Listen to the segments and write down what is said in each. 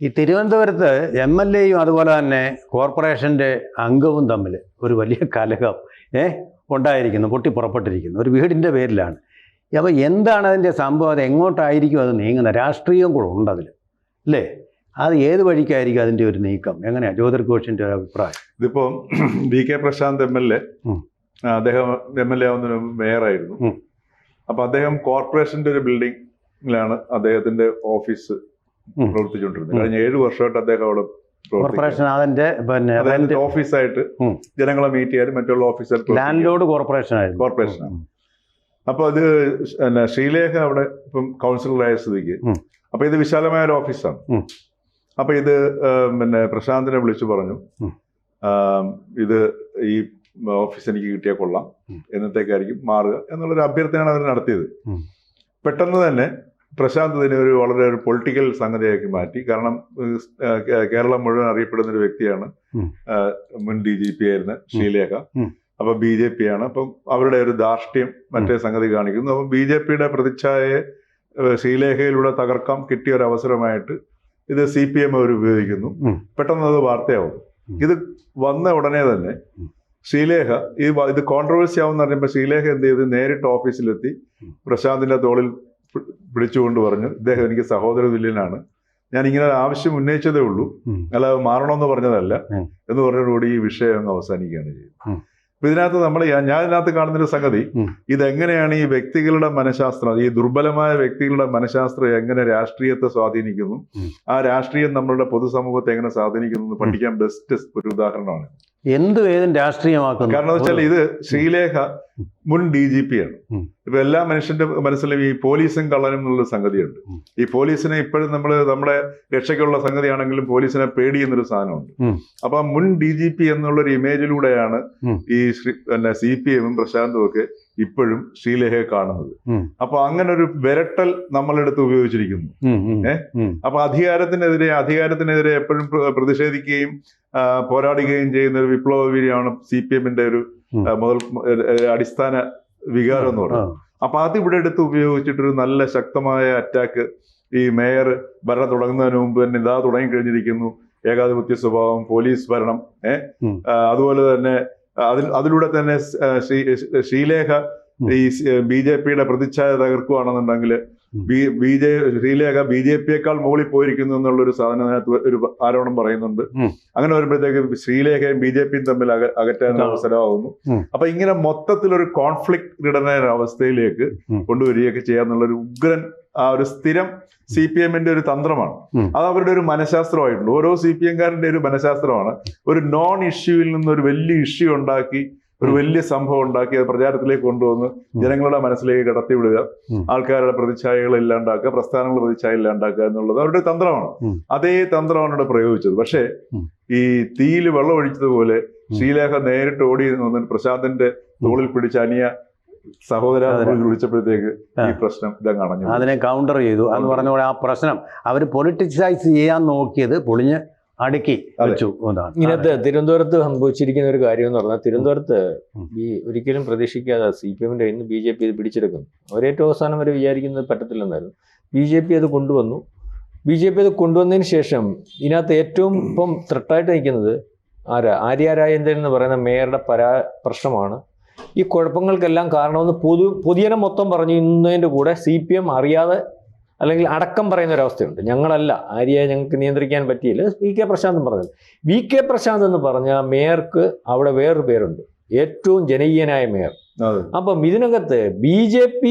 ഈ തിരുവനന്തപുരത്ത് MLA-യും അതുപോലെ തന്നെ കോർപ്പറേഷൻ്റെ അംഗവും തമ്മിൽ ഒരു വലിയ കലഹം ഉണ്ടായിരിക്കുന്നു, പൊട്ടിപ്പുറപ്പെട്ടിരിക്കുന്നു. ഒരു വീടിൻ്റെ പേരിലാണ്. അപ്പോൾ എന്താണ് അതിൻ്റെ സംഭവം? അത് എങ്ങോട്ടായിരിക്കും അത് നീങ്ങുന്നത്? രാഷ്ട്രീയം കൂടെ ഉണ്ട് അതിൽ, അല്ലേ? അത് ഏത് വഴിക്കായിരിക്കും അതിൻ്റെ ഒരു നീക്കം? എങ്ങനെയാണ് ജ്യോതിർ ഘോഷിൻ്റെ ഒരു അഭിപ്രായം? ഇതിപ്പോൾ VK പ്രശാന്ത് MLA, അദ്ദേഹം MLA ആവുന്നതിന് മേയറായിരുന്നു. അപ്പോൾ അദ്ദേഹം കോർപ്പറേഷൻ്റെ ഒരു ബിൽഡിങ്ങിലാണ് അദ്ദേഹത്തിൻ്റെ ഓഫീസ് പ്രവർത്തിച്ചുകൊണ്ടിരുന്നത്. കഴിഞ്ഞ 7 വർഷമായിട്ട് അദ്ദേഹം അവിടെ കോർപ്പറേഷൻ അതിന്റെ ഓഫീസായിട്ട് ജനങ്ങളെ മീറ്റ് ചെയ്യാനും മറ്റുള്ള ഓഫീസർക്ക് ലാൻഡ്ലോഡ് കോർപ്പറേഷനാണ്. അപ്പോൾ ഇത് ശ്രീലേഖ അവിടെ ഇപ്പം കൗൺസിലറായ സ്ഥിതിക്ക് അപ്പോൾ ഇത് വിശാലമായ ഒരു ഓഫീസാണ്. അപ്പോൾ ഇത് പ്രശാന്തിനെ വിളിച്ചു പറഞ്ഞു, ഇത് ഈ ഓഫീസ് എനിക്ക് കിട്ടിയാൽ കൊള്ളാം, എന്നത്തേക്കായിരിക്കും മാറുക എന്നുള്ളൊരു അഭ്യർത്ഥനയാണ് അവർ നടത്തിയത്. പെട്ടെന്ന് തന്നെ പ്രശാന്ത് ഇതിനെ വളരെ ഒരു പൊളിറ്റിക്കൽ സംഗതിയാക്കി മാറ്റി. കാരണം കേരളം മുഴുവൻ അറിയപ്പെടുന്ന ഒരു വ്യക്തിയാണ് മുൻ DGP ആയിരുന്ന ശ്രീലേഖ. അപ്പൊ BJP ആണ്. അപ്പം അവരുടെ ഒരു ധാർഷ്ട്യം മറ്റേ സംഗതി കാണിക്കുന്നു. അപ്പം BJP-യുടെ പ്രതിച്ഛായയെ ശ്രീലേഖയിലൂടെ തകർക്കാം കിട്ടിയ ഒരു അവസരമായിട്ട് ഇത് CPM അവർ ഉപയോഗിക്കുന്നു. പെട്ടെന്ന് അത് വാർത്തയാവും. ഇത് വന്ന ഉടനെ തന്നെ ശ്രീലേഖ ഇത് കോൺട്രവേഴ്സി ആവുമെന്ന് അറിയുമ്പോൾ ശ്രീലേഖ എന്ത് ചെയ്ത് നേരിട്ട് ഓഫീസിലെത്തി പ്രശാന്തിന്റെ തോളിൽ പിടിച്ചുകൊണ്ട് പറഞ്ഞു, ഇദ്ദേഹം എനിക്ക് സഹോദര തുല്യനാണ്, ഞാൻ ഇങ്ങനെ ആവശ്യം ഉന്നയിച്ചതേ ഉള്ളൂ, അല്ലാതെ മാറണമെന്ന് പറഞ്ഞതല്ല എന്ന് പറഞ്ഞതോടുകൂടി ഈ വിഷയം അങ്ങ് അവസാനിക്കുകയാണ് ചെയ്യുന്നത്. അപ്പൊ ഇതിനകത്ത് ഞാൻ ഇതിനകത്ത് കാണുന്നൊരു സംഗതി, ഇതെങ്ങനെയാണ് ഈ വ്യക്തികളുടെ മനഃശാസ്ത്രം, ഈ ദുർബലമായ വ്യക്തികളുടെ മനഃശാസ്ത്രം എങ്ങനെ രാഷ്ട്രീയത്തെ സ്വാധീനിക്കുന്നു, ആ രാഷ്ട്രീയം നമ്മളുടെ പൊതുസമൂഹത്തെ എങ്ങനെ സ്വാധീനിക്കുന്നു എന്ന് പഠിക്കാൻ ബെസ്റ്റ് ഒരു ഉദാഹരണമാണ്. ഏതും രാഷ്ട്രീയമാക്കുന്നു. കാരണം വെച്ചാൽ ഇത് ശ്രീലേഖ മുൻ DGP ആണ്. ഇപ്പൊ എല്ലാ മനുഷ്യന്റെ മനസ്സിലും ഈ പോലീസും കള്ളനും എന്നുള്ള സംഗതിയുണ്ട്. ഈ പോലീസിനെ ഇപ്പോഴും നമ്മുടെ രക്ഷയ്ക്കുള്ള സംഗതിയാണെങ്കിലും പോലീസിനെ പേടിയെന്നൊരു സാധനമുണ്ട്. അപ്പൊ മുൻ DGP എന്നുള്ളൊരു ഇമേജിലൂടെയാണ് ഈ CPM-ഉം പ്രശാന്തും ഒക്കെ ഇപ്പോഴും ശ്രീലേഖയെ കാണുന്നത്. അപ്പൊ അങ്ങനെ ഒരു വിരട്ടൽ നമ്മളെടുത്ത് ഉപയോഗിച്ചിരിക്കുന്നു. അപ്പൊ അധികാരത്തിനെതിരെ എപ്പോഴും പ്രതിഷേധിക്കുകയും പോരാടുകയും ചെയ്യുന്ന ഒരു വിപ്ലവ വീര്യമാണ് CPM-ന്റെ ഒരു അടിസ്ഥാന വികാരം എന്ന് പറയുന്നത്. അപ്പൊ അതിവിടെ എടുത്ത് ഉപയോഗിച്ചിട്ടൊരു നല്ല ശക്തമായ അറ്റാക്ക് ഈ മേയർ ഭരണം തുടങ്ങുന്നതിന് മുമ്പ് തന്നെ ഇതാ തുടങ്ങിക്കഴിഞ്ഞിരിക്കുന്നു, ഏകാധിപത്യ സ്വഭാവം, പോലീസ് ഭരണം, അതുപോലെ തന്നെ അതിലൂടെ തന്നെ ശ്രീലേഖ ഈ BJP-യുടെ പ്രതിച്ഛായ തകർക്കുകയാണെന്നുണ്ടെങ്കിൽ ശ്രീലേഖ BJP-യേക്കാൾ മുകളിൽ പോയിരിക്കുന്നു എന്നുള്ളൊരു സാധനം അതിനകത്ത് ഒരു ആരോപണം പറയുന്നുണ്ട്. അങ്ങനെ വരുമ്പോഴത്തേക്ക് ശ്രീലേഖയും BJP-യും തമ്മിൽ അകറ്റാനുള്ള അവസരമാകുന്നു. അപ്പൊ ഇങ്ങനെ മൊത്തത്തിലൊരു കോൺഫ്ലിക്ട് ഇടുന്ന അവസ്ഥയിലേക്ക് കൊണ്ടുവരികയൊക്കെ ചെയ്യാന്നുള്ളൊരു ഉഗ്രൻ ഒരു സ്ഥിരം CPM-ന്റെ ഒരു തന്ത്രമാണ്. അത് അവരുടെ ഒരു മനഃശാസ്ത്രമായിട്ടുണ്ട്. ഓരോ CPM-കാരന്റെ ഒരു മനഃശാസ്ത്രമാണ്. ഒരു നോൺ ഇഷ്യൂവിൽ നിന്ന് ഒരു വലിയ ഇഷ്യൂ ഉണ്ടാക്കി, ഒരു വലിയ സംഭവം ഉണ്ടാക്കി അത് പ്രചാരത്തിലേക്ക് കൊണ്ടുവന്ന് ജനങ്ങളുടെ മനസ്സിലേക്ക് കടത്തിവിടുക, ആൾക്കാരുടെ പ്രതിച്ഛായകൾ ഇല്ലാണ്ടാക്കുക, പ്രസ്ഥാനങ്ങളുടെ പ്രതിച്ഛായ ഇല്ലാണ്ടാക്കുക എന്നുള്ളത് അവരുടെ തന്ത്രമാണ്. അതേ തന്ത്രമാണ് ഇവിടെ പ്രയോഗിച്ചത്. പക്ഷേ ഈ തീയിൽ വെള്ളം ഒഴിച്ചതുപോലെ ശ്രീലേഖ നേരിട്ട് ഓടി നിന്ന് പ്രശാന്തിന്റെ തോളിൽ പിടിച്ച അനിയ സഹോദര വിളിച്ചപ്പോഴത്തേക്ക് ഈ പ്രശ്നം ഇതങ്ങണഞ്ഞു. അതിനെ കൗണ്ടർ ചെയ്തു എന്ന് പറഞ്ഞ പോലെ ആ പ്രശ്നം അവർ പൊളിറ്റിസൈസ് ചെയ്യാൻ നോക്കിയത് പൊളിഞ്ഞ് അടുക്കി വെച്ചു. ഇതിനകത്ത് തിരുവനന്തപുരത്ത് സംഭവിച്ചിരിക്കുന്ന ഒരു കാര്യം എന്ന് പറഞ്ഞാൽ, തിരുവനന്തപുരത്ത് ഒരിക്കലും പ്രതീക്ഷിക്കാതെ CPM-ന്റെ ഇന്ന് BJP ഇത് പിടിച്ചെടുക്കുന്നു. അവരേറ്റവും അവസാനം വരെ വിചാരിക്കുന്നത് പറ്റത്തില്ലെന്നായിരുന്നു. BJP അത് കൊണ്ടുവന്നു. BJP അത് കൊണ്ടുവന്നതിന് ശേഷം ഇതിനകത്ത് ഏറ്റവും ഇപ്പം ത്രെട്ടായിട്ട് നിൽക്കുന്നത് ആര്യ രാജേന്ദ്രൻ എന്ന് പറയുന്ന മേയറുടെ പ്രശ്നമാണ്. ഈ കുഴപ്പങ്ങൾക്കെല്ലാം കാരണമെന്ന് പൊതുജനം മൊത്തം പറഞ്ഞു ഇന്നതിൻ്റെ കൂടെ CPM അറിയാതെ അല്ലെങ്കിൽ അടക്കം പറയുന്ന ഒരവസ്ഥയുണ്ട്. ഞങ്ങളല്ല, ആര്യയെ ഞങ്ങൾക്ക് നിയന്ത്രിക്കാൻ പറ്റിയില്ല. VK പ്രശാന്തും പറഞ്ഞത്. VK പ്രശാന്ത് എന്ന് പറഞ്ഞാൽ മേയർക്ക് അവിടെ വേറൊരു പേരുണ്ട്, ഏറ്റവും ജനകീയനായ മേയർ. അപ്പം ഇതിനകത്ത് BJP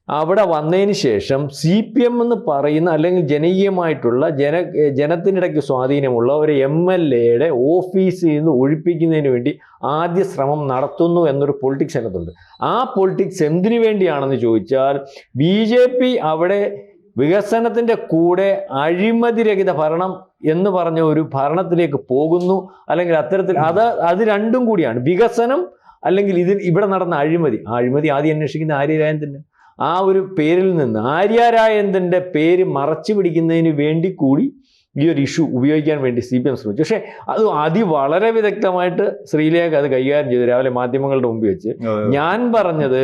അവിടെ വന്നതിന് ശേഷം CPM എന്ന് പറയുന്ന അല്ലെങ്കിൽ ജനകീയമായിട്ടുള്ള ജനത്തിനിടയ്ക്ക് സ്വാധീനമുള്ള ഒരു MLA-യുടെ ഓഫീസിൽ നിന്ന് ഒഴിപ്പിക്കുന്നതിന് വേണ്ടി ആദ്യ ശ്രമം നടത്തുന്നു എന്നൊരു പൊളിറ്റിക്സ് അതിനകത്തുണ്ട്. ആ പൊളിറ്റിക്സ് എന്തിനു വേണ്ടിയാണെന്ന് ചോദിച്ചാൽ, BJP അവിടെ വികസനത്തിൻ്റെ കൂടെ അഴിമതിരഹിത ഭരണം എന്ന് പറഞ്ഞ ഒരു ഭരണത്തിലേക്ക് പോകുന്നു. അല്ലെങ്കിൽ അത്തരത്തിൽ അത് രണ്ടും കൂടിയാണ്, വികസനം അല്ലെങ്കിൽ ഇവിടെ നടന്ന അഴിമതി. ആദ്യം അന്വേഷിക്കുന്ന ആര്യ രാജേന്ദ്രൻ. ആ ഒരു പേരിൽ നിന്ന് ആര്യ രാജേന്ദ്രൻ്റെ പേര് മറച്ചു പിടിക്കുന്നതിന് വേണ്ടി കൂടി ഈ ഒരു ഇഷ്യൂ ഉപയോഗിക്കാൻ വേണ്ടി CPM ശ്രമിച്ചു. പക്ഷേ അത് വളരെ വിദഗ്ധമായിട്ട് ശ്രീലേഖ അത് കൈകാര്യം ചെയ്തു. രാവിലെ മാധ്യമങ്ങളുടെ മുമ്പിൽ വെച്ച് ഞാൻ പറഞ്ഞത്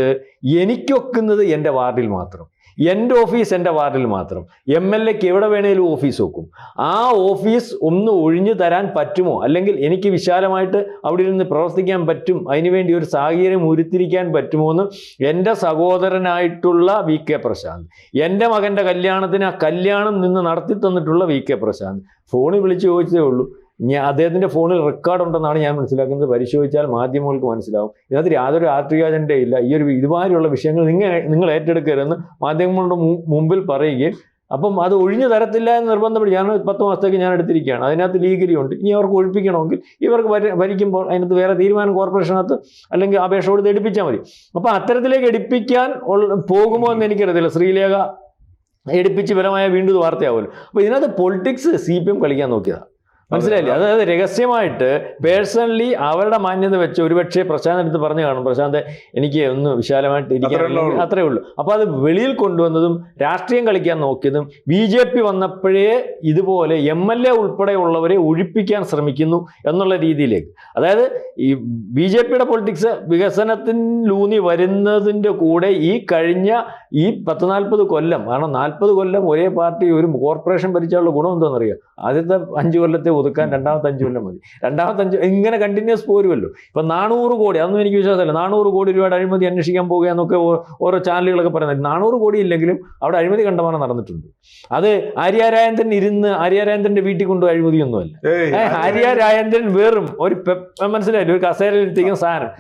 എനിക്കൊക്കുന്നത് എൻ്റെ വാർഡിൽ മാത്രം, എൻ്റെ ഓഫീസ് എൻ്റെ വാർഡിൽ മാത്രം, MLAക്ക് എവിടെ വേണേലും ഓഫീസ് വെക്കും. ആ ഓഫീസ് ഒന്ന് ഒഴിഞ്ഞു തരാൻ പറ്റുമോ, അല്ലെങ്കിൽ എനിക്ക് വിശാലമായിട്ട് അവിടെ ഇരുന്ന് പ്രവർത്തിക്കാൻ പറ്റും, അതിനുവേണ്ടി ഒരു സാഹചര്യം ഉരുത്തിരിക്കാൻ പറ്റുമോ എന്ന് എൻ്റെ സഹോദരനായിട്ടുള്ള VK പ്രശാന്ത്, എൻ്റെ മകൻ്റെ കല്യാണത്തിന് ആ കല്യാണം നിന്ന് നടത്തി തന്നിട്ടുള്ള VK പ്രശാന്ത് ഫോണിൽ വിളിച്ച് ചോദിച്ചതേ ഉള്ളൂ. അദ്ദേഹത്തിൻ്റെ ഫോണിൽ റെക്കോർഡ് ഉണ്ടെന്നാണ് ഞാൻ മനസ്സിലാക്കുന്നത്. പരിശോധിച്ചാൽ മാധ്യമങ്ങൾക്ക് മനസ്സിലാവും. ഇതിനകത്ത് യാതൊരു രാഷ്ട്രീയ അജണ്ടയില്ല. ഈ ഒരു ഇതുമാതിരിയുള്ള വിഷയങ്ങൾ നിങ്ങൾ ഏറ്റെടുക്കരുതെന്ന് മാധ്യമങ്ങളുടെ മുമ്പിൽ പറയുകയും, അപ്പം അത് ഒഴിഞ്ഞു തരത്തില്ല എന്ന് നിർബന്ധപ്പെട്ട് ഞാൻ 10 മാസത്തേക്ക് ഞാൻ എടുത്തിരിക്കുകയാണ്. അതിനകത്ത് ലീഗലി ഉണ്ട്. ഇനി അവർക്ക് ഒഴിപ്പിക്കണമെങ്കിൽ ഇവർക്ക് ഭരിക്കുമ്പോൾ അതിനകത്ത് വേറെ തീരുമാനം കോർപ്പറേഷനകത്ത് അല്ലെങ്കിൽ അപേക്ഷ കൊടുത്ത് എടുപ്പിച്ചാൽ മതി. അപ്പം അത്തരത്തിലേക്ക് എടുപ്പിക്കാൻ പോകുമോ എന്ന് എനിക്കറിയത്തില്ല. ശ്രീലേഖ എടുപ്പിച്ച് ബലമായ വീണ്ടും വാർത്തയാവുമല്ലോ. അപ്പോൾ ഇതിനകത്ത് പൊളിറ്റിക്സ് CPM കളിക്കാൻ നോക്കിയതാണ്. മനസ്സിലായില്ലേ? അതായത് രഹസ്യമായിട്ട് പേഴ്സണലി അവരുടെ മാന്യത വെച്ച് ഒരുപക്ഷെ പ്രശാന്ത് എടുത്ത് പറഞ്ഞു കാണും, പ്രശാന്ത് എനിക്ക് ഒന്ന് വിശാലമായിട്ട് ഇരിക്കാൻ, അത്രേ ഉള്ളൂ. അപ്പോൾ അത് വെളിയിൽ കൊണ്ടുവന്നതും രാഷ്ട്രീയം കളിക്കാൻ നോക്കിയതും BJP വന്നപ്പോഴേ ഇതുപോലെ MLA ഉൾപ്പെടെയുള്ളവരെ ഒഴിപ്പിക്കാൻ ശ്രമിക്കുന്നു എന്നുള്ള രീതിയിലേക്ക്. അതായത് ഈ BJPയുടെ പൊളിറ്റിക്സ് വികസനത്തിലൂന്നി വരുന്നതിൻ്റെ കൂടെ ഈ കഴിഞ്ഞ 10-40 കൊല്ലം, കാരണം 40 കൊല്ലം ഒരേ പാർട്ടി ഒരു കോർപ്പറേഷൻ ഭരിച്ചാലുള്ള ഗുണം എന്താണെന്നറിയാം? ആദ്യത്തെ 5 കൊല്ലത്തെ ഒതുക്കാൻ രണ്ടാമത്തെ 5 കൊല്ലം മതി. രണ്ടാമത്തെ 5 ഇങ്ങനെ കണ്ടിന്യൂസ് പോരുമല്ലോ. ഇപ്പം 400 കോടി, അതൊന്നും എനിക്ക് വിശ്വാസമല്ല. 400 കോടി രൂപയുടെ അഴിമതി അന്വേഷിക്കാൻ പോകുക എന്നൊക്കെ ഓരോ ചാനലുകളൊക്കെ പറയുന്നത്. 400 കോടി ഇല്ലെങ്കിലും അവിടെ അഴിമതി കണ്ടമാനം നടന്നിട്ടുണ്ട്. അത് ആര്യ രാജേന്ദ്രൻ ഇരുന്ന് ആര്യ രാജേന്ദ്രന്റെ വീട്ടിൽ കൊണ്ടുപോയി അഴിമതിയൊന്നുമല്ല. ആര്യ രാജേന്ദ്രൻ വെറും ഒരു മനസ്സിലായില്ല, ഒരു കസേരയിലെത്തിക്കുന്ന സാധനം,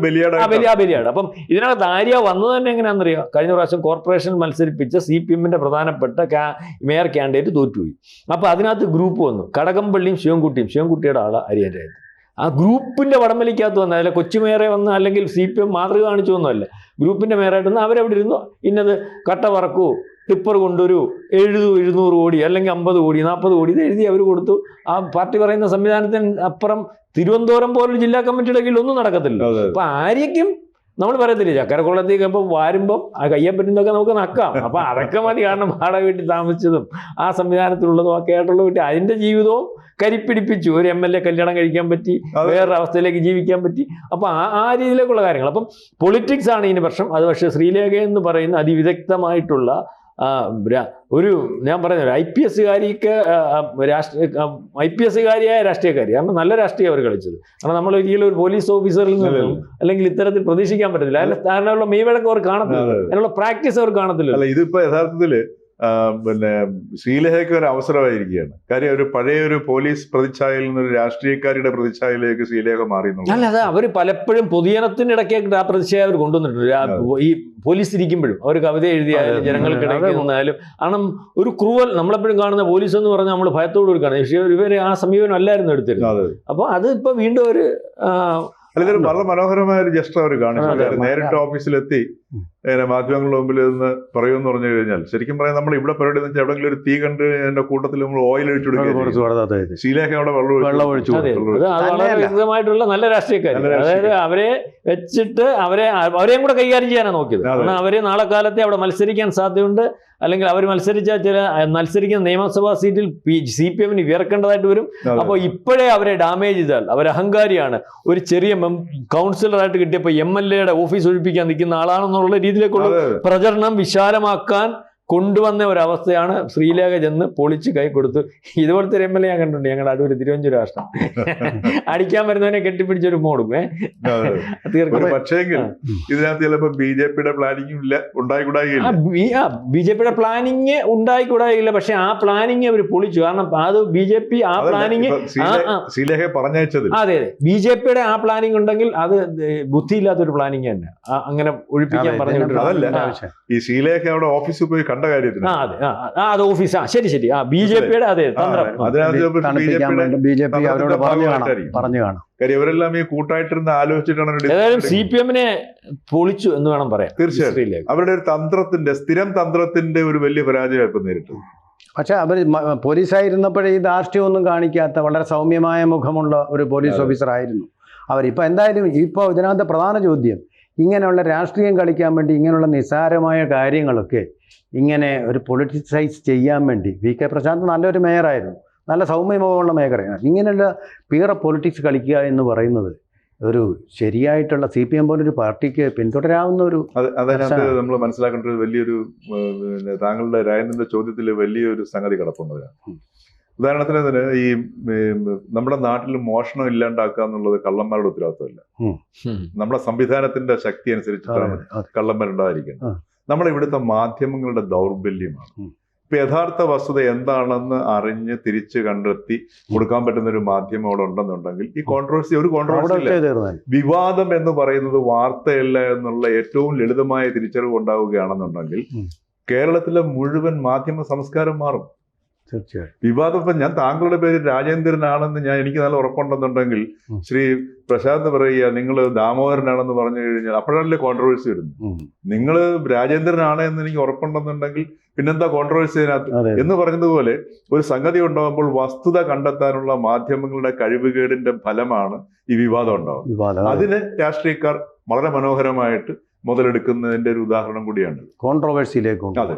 ബലിയാട്. അപ്പം ഇതിനകത്ത് ആര്യ വന്നത് തന്നെ എങ്ങനെയാണെന്നറിയാം? കഴിഞ്ഞ പ്രാവശ്യം കോർപ്പറേഷൻ മത്സരിപ്പിച്ച CPMന്റെ പ്രധാനപ്പെട്ട മേയർ കാൻഡിഡേറ്റ് തോറ്റുപോയി. അപ്പോൾ അതിനകത്ത് ഗ്രൂപ്പ് വന്നു, കടകംപള്ളിയും ശിവൻകുട്ടിയുടെ ആള് ആര്യ രാജേന്ദ്രൻ. ആ ഗ്രൂപ്പിന്റെ വടംവലിക്കകത്ത് വന്ന, അല്ല കൊച്ചു മേയറെ വന്ന് അല്ലെങ്കിൽ CPM മാതൃക കാണിച്ചു ഒന്നുമല്ല, ഗ്രൂപ്പിന്റെ മേയറായിട്ട് വന്ന് അവരവിടെ ഇരുന്നു, ഇന്നത് കട്ട വറക്കൂ, ടിപ്പർ കൊണ്ടൊരു 200 കോടി അല്ലെങ്കിൽ 50 കോടി 40 കോടി ഇത് എഴുതി അവർ കൊടുത്തു. ആ പാർട്ടി പറയുന്ന സംവിധാനത്തിന് അപ്പുറം തിരുവനന്തപുരം പോലൊരു ജില്ലാ കമ്മിറ്റിയുടെ കീഴിൽ ഒന്നും നടക്കത്തില്ല. അപ്പൊ ആര്യക്കും നമ്മൾ പറയത്തില്ലേ, ചക്കരക്കുളത്തേക്ക് ഇപ്പം വാരുമ്പം ആ കയ്യെ പറ്റുന്നതൊക്കെ നമുക്ക് നക്കാം. അപ്പം അതൊക്കെ മതി. കാരണം വാടക വീട്ടിൽ താമസിച്ചതും ആ സംവിധാനത്തിലുള്ളതും ഒക്കെ ആയിട്ടുള്ള വീട്ടിൽ അതിൻ്റെ ജീവിതവും കരിപ്പിടിപ്പിച്ചു. ഒരു MLA കല്യാണം കഴിക്കാൻ പറ്റി, വേറൊരു അവസ്ഥയിലേക്ക് ജീവിക്കാൻ പറ്റി. അപ്പം ആ രീതിയിലേക്കുള്ള കാര്യങ്ങൾ. അപ്പം പൊളിറ്റിക്സ് ആണ് ഇതിന് പ്രശ്നം. അത് പക്ഷേ ശ്രീലേഖ എന്ന് പറയുന്ന അതിവിദഗ്ധമായിട്ടുള്ള ഒരു ഞാൻ പറയുന്ന ഒരു IPS-കാരിയായ രാഷ്ട്രീയക്കാരി. കാരണം നല്ല രാഷ്ട്രീയം അവർ കളിച്ചത്. കാരണം നമ്മൾ ഒരിക്കലും ഒരു പോലീസ് ഓഫീസറിൽ നിന്നും അല്ലെങ്കിൽ ഇത്തരത്തിൽ പ്രതീക്ഷിക്കാൻ പറ്റത്തില്ല. അതിനുള്ള മെയ്വഴക്കം അവർ കാണത്തില്ല, അതിനുള്ള പ്രാക്ടീസ് അവർ കാണത്തില്ല. ഇതിപ്പോ യഥാർത്ഥത്തില് പിന്നെ ശ്രീലേഖയ്ക്ക് ഒരു അവസരമായിരിക്കുകയാണ്. കാര്യം ഒരു പഴയ ഒരു പോലീസ് പ്രതിച്ഛായയിൽ നിന്നൊരു രാഷ്ട്രീയക്കാരുടെ പ്രതിച്ഛായയിലേക്ക് ശ്രീലേഖ മാറി. അല്ലാതെ അവർ പലപ്പോഴും പൊതുജനത്തിനിടയ്ക്ക് ആ പ്രതിച്ഛായ അവർ കൊണ്ടുവന്നിട്ടുണ്ട്. ഈ പോലീസ് ഇരിക്കുമ്പോഴും അവർ കവിത എഴുതിയാലും ജനങ്ങൾക്കിടയ്ക്ക് നിന്നാലും. കാരണം ഒരു ക്രൂവൽ, നമ്മളെപ്പോഴും കാണുന്ന പോലീസ് എന്ന് പറഞ്ഞാൽ നമ്മൾ ഭയത്തോട് കാണുന്നത്. പക്ഷേ ഇവർ ആ സമീപനം അല്ലായിരുന്നു എടുത്തിരുന്നത്. അപ്പോൾ അത് ഇപ്പൊ വീണ്ടും ഒരു ഇതൊരു വളരെ മനോഹരമായ ഒരു ജസ്റ്റർ അവർ കാണിച്ചു. നേരിട്ട് ഓഫീസിലെത്തി മാധ്യമങ്ങളുടെ മുമ്പിൽ നിന്ന് പറയുമെന്ന് പറഞ്ഞു കഴിഞ്ഞാൽ, ശരിക്കും പറയാൻ നമ്മൾ ഇവിടെ പരിപാടി എന്ന് വെച്ചാൽ എവിടെയെങ്കിലും ഒരു തീ കണ്ട് എന്റെ കൂട്ടത്തിൽ നമ്മൾ ഓയിൽ ഒഴിച്ചു കൊടുക്കുക, ശീലയൊക്കെ അവിടെ വെള്ളം ഒഴിച്ചു. വ്യക്തമായിട്ടുള്ള നല്ല രാഷ്ട്രീയക്കാർ, അതായത് അവരെ വെച്ചിട്ട് അവരെയും കൂടെ കൈകാര്യം ചെയ്യാനാണ് നോക്കിയത്. കാരണം അവര് നാളെ കാലത്തെ അവിടെ മത്സരിക്കാൻ സാധ്യതയുണ്ട്. അല്ലെങ്കിൽ അവർ മത്സരിക്കുന്ന നിയമസഭാ സീറ്റിൽ CPMന് വിയർക്കേണ്ടതായിട്ട് വരും. അപ്പോൾ ഇപ്പോഴേ അവരെ ഡാമേജ് ചെയ്താൽ അവർ അഹങ്കാരിയാണ്. ഒരു ചെറിയ കൗൺസിലറായിട്ട് കിട്ടിയപ്പോൾ MLAയുടെ ഓഫീസ് ഒഴിപ്പിക്കാൻ നിൽക്കുന്ന ആളാണെന്നുള്ള രീതിയിലേക്കുള്ള പ്രചരണം വിശാലമാക്കാൻ കൊണ്ടുവന്ന ഒരവസ്ഥയാണ് ശ്രീലേഖ ചെന്ന് പൊളിച്ച് കൈ കൊടുത്തു. ഇതുപോലത്തെ ഒരു MLA ഞാൻ കണ്ടിട്ടുണ്ട്. ഞങ്ങളുടെ അടൂര് തിരുവഞ്ചൂർ രാഷ്ട്രം അടിക്കാൻ വരുന്നവനെ കെട്ടിപ്പിടിച്ചൊരു മോടും പക്ഷേങ്കിൽ ഇതിനകത്ത് ചിലപ്പോൾ BJPയുടെ പ്ലാനിങ്ങും ഇല്ല, ഉണ്ടായിക്കൂടായില്ല. BJPയുടെ പ്ലാനിങ് ഉണ്ടായിക്കൂടായില്ല. പക്ഷെ ആ പ്ലാനിങ് അവർ പൊളിച്ചു. കാരണം അത് BJP ആ പ്ലാനിങ് ശ്രീലേഖ പറഞ്ഞയച്ചത്. അതെ, BJPയുടെ ആ പ്ലാനിങ് ഉണ്ടെങ്കിൽ അത് ബുദ്ധിയില്ലാത്തൊരു പ്ലാനിങ് തന്നെ. അങ്ങനെ ഒഴിപ്പിക്കാൻ പറഞ്ഞു. അതല്ല, ഈ ശ്രീലേഖ അവിടെ ഓഫീസിൽ പോയി കണ്ട കാര്യത്തിന് അത് ഓഫീസാ. ശരി BJPയുടെ അതെ പറഞ്ഞു കാണാം. കാര്യം ഇവരെല്ലാം ഈ കൂട്ടായിട്ടിരുന്ന് ആലോചിച്ചിട്ടാണ് ഏതായാലും CPMനെ പൊളിച്ചു എന്ന് വേണം പറയാൻ. തീർച്ചയായും അവരുടെ ഒരു സ്ഥിരം തന്ത്രത്തിന്റെ ഒരു വലിയ പരാജയം ഇപ്പൊ നേരിട്ടത്. പക്ഷെ അവർ പോലീസായിരുന്നപ്പോഴേ ഈ ധാർഷ്ട്യമൊന്നും കാണിക്കാത്ത വളരെ സൗമ്യമായ മുഖമുള്ള ഒരു പോലീസ് ഓഫീസർ ആയിരുന്നു അവരിപ്പോൾ. എന്തായാലും ഇപ്പോൾ ഇതിനകത്ത് പ്രധാന ചോദ്യം, ഇങ്ങനെയുള്ള രാഷ്ട്രീയം കളിക്കാൻ വേണ്ടി ഇങ്ങനെയുള്ള നിസ്സാരമായ കാര്യങ്ങളൊക്കെ ഇങ്ങനെ ഒരു പൊളിറ്റിസൈസ് ചെയ്യാൻ വേണ്ടി VK പ്രശാന്ത് നല്ലൊരു മേയറായിരുന്നു, നല്ല സൗമ്യമുഖമുള്ള മേയറായിരുന്നു. ഇങ്ങനെയുള്ള പീറ പൊളിറ്റിക്സ് കളിക്കുക എന്ന് പറയുന്നത് ഒരു ശരിയായിട്ടുള്ള CPM പോലൊരു പാർട്ടിക്ക് പിന്തുടരാവുന്ന ഒരു അതിനകത്ത് നമ്മൾ മനസ്സിലാക്കേണ്ട ഒരു വലിയൊരു താങ്കളുടെ രാജേന്ദ്രന്റെ ചോദ്യത്തിൽ വലിയൊരു സംഗതി കിടപ്പുണ്ട്. ഉദാഹരണത്തിന് തന്നെ ഈ നമ്മുടെ നാട്ടിൽ മോഷണം ഇല്ലാണ്ടാക്കുക എന്നുള്ളത് കള്ളന്മാരുടെ ഉത്തരവാദിത്വമല്ല. നമ്മുടെ സംവിധാനത്തിന്റെ ശക്തി അനുസരിച്ചിട്ടാണ് കള്ളന്മാരുണ്ടായിരിക്കുന്നത്. നമ്മുടെ ഇവിടുത്തെ മാധ്യമങ്ങളുടെ ദൗർബല്യമാണ്. ഇപ്പൊ യഥാർത്ഥ വസ്തുത എന്താണെന്ന് അറിഞ്ഞ് തിരിച്ച് കണ്ടെത്തി കൊടുക്കാൻ പറ്റുന്ന ഒരു മാധ്യമം അവിടെ ഉണ്ടെന്നുണ്ടെങ്കിൽ ഈ ഒരു കോൺട്രവേഴ്സി ഇല്ല. വിവാദം എന്ന് പറയുന്നത് വാർത്തയല്ല എന്നുള്ള ഏറ്റവും ലളിതമായ തിരിച്ചറിവ് ഉണ്ടാവുകയാണെന്നുണ്ടെങ്കിൽ കേരളത്തിലെ മുഴുവൻ മാധ്യമ സംസ്കാരം മാറും. തീർച്ചയായും. വിവാദം ഇപ്പം ഞാൻ താങ്കളുടെ പേര് രാജേന്ദ്രനാണെന്ന് എനിക്ക് നല്ല ഉറപ്പുണ്ടെന്നുണ്ടെങ്കിൽ ശ്രീ പ്രശാന്ത് പറയുക നിങ്ങൾ ദാമോദരനാണെന്ന് പറഞ്ഞു കഴിഞ്ഞാൽ അപ്പോഴല്ലേ കോൺട്രവേഴ്സി വരുന്നു. നിങ്ങൾ രാജേന്ദ്രനാണ് എന്ന് എനിക്ക് ഉറപ്പുണ്ടെന്നുണ്ടെങ്കിൽ പിന്നെന്താ കോൺട്രവേഴ്സി അതിനകത്ത് എന്ന് പറഞ്ഞതുപോലെ ഒരു സംഗതി ഉണ്ടാകുമ്പോൾ വസ്തുത കണ്ടെത്താനുള്ള മാധ്യമങ്ങളുടെ കഴിവുകേടിന്റെ ഫലമാണ് ഈ വിവാദം ഉണ്ടാവുന്നത്. അതിന് രാഷ്ട്രീയക്കാർ വളരെ മനോഹരമായിട്ട് മുതലെടുക്കുന്നതിന്റെ ഒരു ഉദാഹരണം കൂടിയാണ്. കോൺട്രവേഴ്സിയിലേക്ക്. അതെ.